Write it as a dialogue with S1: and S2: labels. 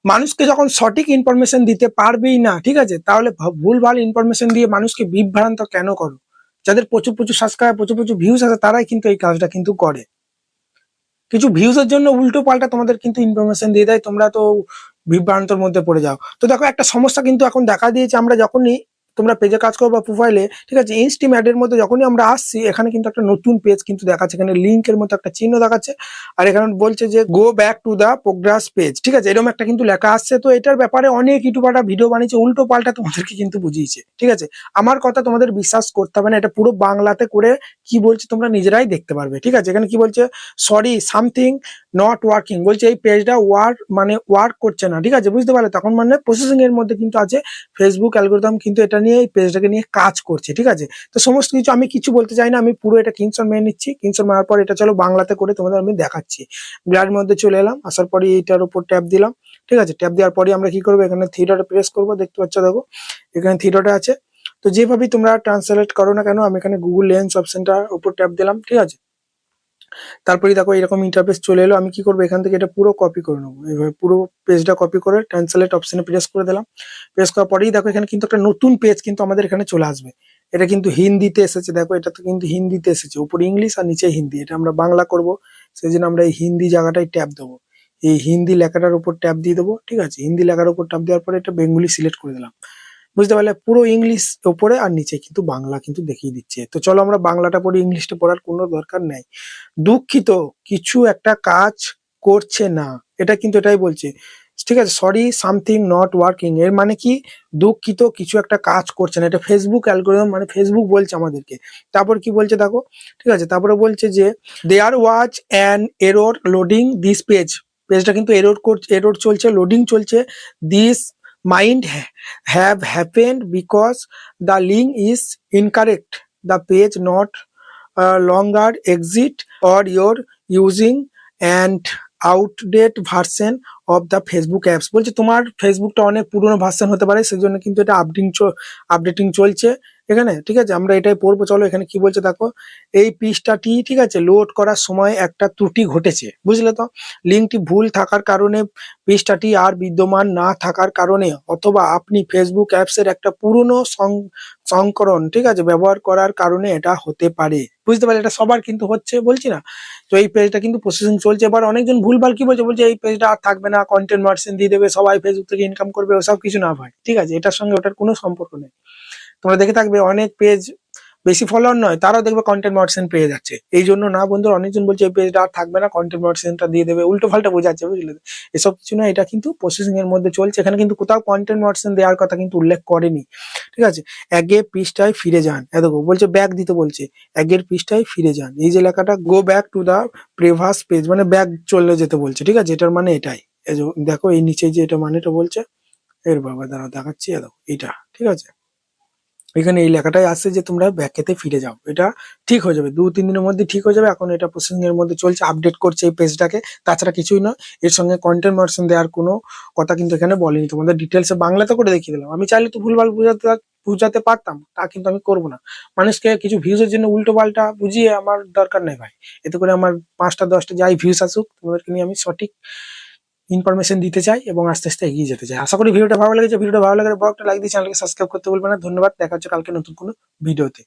S1: মানুষকে যখন সঠিক ইনফরমেশন দিতে পারবেই না, ঠিক আছে, তাহলে ভুলভাল ইনফরমেশন দিয়ে মানুষকে বিভ্রান্ত কেন করো? যাদের প্রচুর প্রচুর সাবস্ক্রাইব, প্রচুর প্রচুর ভিউজ আছে, তারাই কিন্তু এই কাজটা কিন্তু করে। কিছু ভিউজের জন্য উল্টো পাল্টা তোমাদের কিন্তু ইনফরমেশন দিয়ে দেয়, তোমরা তো বিভ্রান্তর মধ্যে পড়ে যাও। তো দেখো, একটা সমস্যা কিন্তু এখন দেখা দিয়েছে, আমরা যখনই তোমরা পেজে কাজ করো বা প্রোফাইলে, ঠিক আছে, ইনস্টিম অ্যাডের মধ্যে যখনই আমরা আসছি, এখানে কিন্তু একটা নতুন পেজ কিন্তু দেখাচ্ছে, এখানে লিঙ্কের মতো একটা চিহ্ন দেখাচ্ছে, আর এখানে বলছে যে go back to the progress page, ঠিক আছে, এরকম একটা কিন্তু লেখা আসছে। তো এটার ব্যাপারে অনেক ইউটিউবাররা ভিডিও বানিয়েছে, উল্টো পাল্টা তোমাদেরকে কিন্তু বুঝিয়েছে, ঠিক আছে। আমার কথা তোমাদের বিশ্বাস করতে হবে না, এটা পুরো বাংলাতে করে কি বলছে তোমরা নিজেরাই দেখতে পারবে, ঠিক আছে। এখানে কি বলছে, সরি সামথিং নট ওয়ার্কিং, বলছে এই পেজটা ওয়ার্ক করছে না, ঠিক আছে, বুঝতে পারলে? তখন মানে প্রসেসিং এর মধ্যে কিন্তু আছে, ফেসবুক অ্যালগরিদম কিন্তু এটা নিয়ে, এই পেজটাকে নিয়ে কাজ করছে, ঠিক আছে। তো সমস্ত কিছু আমি কিছু বলতে চাই না, আমি পুরো এটা স্ক্রিনশট মেরে নিচ্ছি। স্ক্রিনশট মারার পর এটা চলো বাংলাতে করে তোমাদের আমি দেখাচ্ছি। গ্যালারির মধ্যে চলে এলাম, আসার পরে এইটার উপর ট্যাপ দিলাম, ঠিক আছে। ট্যাপ দেওয়ার পরে আমরা কি করবো, এখানে থ্রি ডটে প্রেস করবো, দেখতে পাচ্ছ, দেখো এখানে থ্রি ডটে আছে। তো যেভাবেই তোমরা ট্রান্সলেট করো না কেন, আমি এখানে গুগল লেন্স অপশনটার উপর ট্যাপ দিলাম, ঠিক আছে। তারপরে দেখো এরকম ইন্টারফেস চলে এলো, আমি কি করবো, এখান থেকে এটা পুরো কপি করে নেবো, এইভাবে পুরো পেজটা কপি করে ট্রান্সলেট অপশনে প্রেস করে দিলাম। প্রেস করার পরেই দেখো এখানে কিন্তু একটা নতুন পেজ কিন্তু আমাদের এখানে চলে আসবে। এটা কিন্তু হিন্দিতে এসেছে, দেখো এটা তো কিন্তু হিন্দিতে এসেছে, উপরে ইংলিশ আর নিচে হিন্দি, এটা আমরা বাংলা করব, সেই জন্য আমরা এই হিন্দি জায়গাটায় ট্যাপ দেবো, এই হিন্দি লেখাটার উপর ট্যাপ দিয়ে দেবো, ঠিক আছে। হিন্দি লেখার উপর ট্যাপ দেওয়ার পরে এটা বেঙ্গলি সিলেক্ট করে দিলাম, বুঝতে পারলে? পুরো ইংলিশ উপরে আর নিচে কিন্তু বাংলা কিন্তু দেখিয়ে দিচ্ছে। তো চলো আমরা বাংলাটা পড়ি, ইংলিশটা পড়ার কোনো দরকার নেই। দুঃখিত, কিছু একটা কাজ করছে না, এটা কিন্তু এটাই বলছে, ঠিক আছে। সরি সামথিং নট ওয়ার্কিং, এর মানে কি, দুঃখিত কিছু একটা কাজ করছে না, এটা ফেসবুক অ্যালগরিদম মানে ফেসবুক বলছে আমাদেরকে। তারপর কি বলছে দেখো, ঠিক আছে, তারপরে বলছে যে there was an error loading this page, পেজটা কিন্তু এরর চলছে, লোডিং চলছে। This might have happened because the link is incorrect, the page not longer exist or you're using and outdated version of the Facebook apps, বলছে তোমার ফেসবুকটা অনেক পুরনো version হতে পারে, সেজন্য কিন্তু এটা আপডেটিং চলছে এখানে, ঠিক আছে। আমরা এটাই পড়বো, চলো এখানে কি বলছে দেখো, এই পৃষ্ঠাটি, ঠিক আছে, লোড করার সময় একটা ত্রুটি ঘটেছে, বুঝলে তো, লিঙ্কটি ভুল থাকার কারণে, পৃষ্ঠাটি আর বিদ্যমান না থাকার কারণে, অথবা আপনি ফেসবুক অ্যাপসের একটা পুরনো সংস্করণ, ঠিক আছে, ব্যবহার করার কারণে এটা হতে পারে, বুঝতে পারলে? এটা সবার কিন্তু হচ্ছে, বলছি না। তো এই পেজটা কিন্তু প্রসেসিং চলছে। এবার অনেকজন ভুলভাল কি বলছে, বলছে এই পেজটা আর থাকবে না, কন্টেন্ট মার্জিন দিয়ে দেবে, সবাই ফেসবুক থেকে ইনকাম করবে, ওসব কিছু না ভাই, ঠিক আছে, এটার সঙ্গে ওটার কোনো সম্পর্ক নেই। তোমরা দেখে থাকবে অনেক পেজ বেশি ফলোয়ার নয়, তারাও দেখবে কন্টেন্ট মডারেশন পেয়ে যাচ্ছে। এই জন্য না বন্ধুরা, অনেকজন বলছে এই পেজটা আর থাকবে না, কন্টেন্ট মডারেশনটা দিয়ে দেবে, উল্টো পাল্টা বোঝাচ্ছে, বুঝলে? এসব কিছু না, এটা কিন্তু প্রসেসিং এর মধ্যে চলছে, এখানে কিন্তু কোথাও কন্টেন্ট মডারেশন দেওয়ার কথা কিন্তু উল্লেখ করেনি, ঠিক আছে। আগের পৃষ্ঠায় ফিরে যান, দেখো বলছে ব্যাক দিতে বলছে, আগের পৃষ্ঠায় ফিরে যান, এই যে লেখাটা go back to the previous page, মানে ব্যাক চলে যেতে বলছে, ঠিক আছে। এটার মানে এটাই, এই যে দেখো এই নিচে যে এটা মানেটা বলছে, এর বাবা দাঁড়াও দেখাচ্ছি, দেখো এইটা, ঠিক আছে। এখানে এই লেখাটাই আসছে যে তোমরা ব্যাকেতে ফিরে যাও, এটা ঠিক হয়ে যাবে, 2-3 দিনের মধ্যে ঠিক হয়ে যাবে। এখন এটা প্রসেসিং এর মধ্যে চলছে, আপডেট করছে এই পেজটাকে, তাছাড়া কিছুই নয়। এর সঙ্গে কন্টেন্ট মডারেশন দেওয়ার কোনো কথা কিন্তু এখানে বলেনি, তোমাদের ডিটেলসে বাংলাতে করে দেখিয়ে দিলাম। আমি চাইলে তো ভুলভাল বুঝাতে পারতাম, তা কিন্তু আমি করবো না। মানুষকে কিছু ভিউজের জন্য উল্টো পাল্টা বুঝিয়ে আমার দরকার নেই ভাই, এতে করে আমার 5টা 10টা যাই ভিউজ আসুক, তোমাদেরকে নিয়ে আমি সঠিক ইনফরমেশন দিতে চাই এবং আস্তে আস্তে এগিয়ে যেতে চাই। আশা করি ভিডিওটা ভালো লেগেছে, ভিডিওটা ভালো লাগলে বড় একটা লাইক দিয়ে চ্যানেলকে সাবস্ক্রাইব করতে বলবেন না। ধন্যবাদ, দেখা হচ্ছে কালকে নতুন কোনো ভিডিওতে।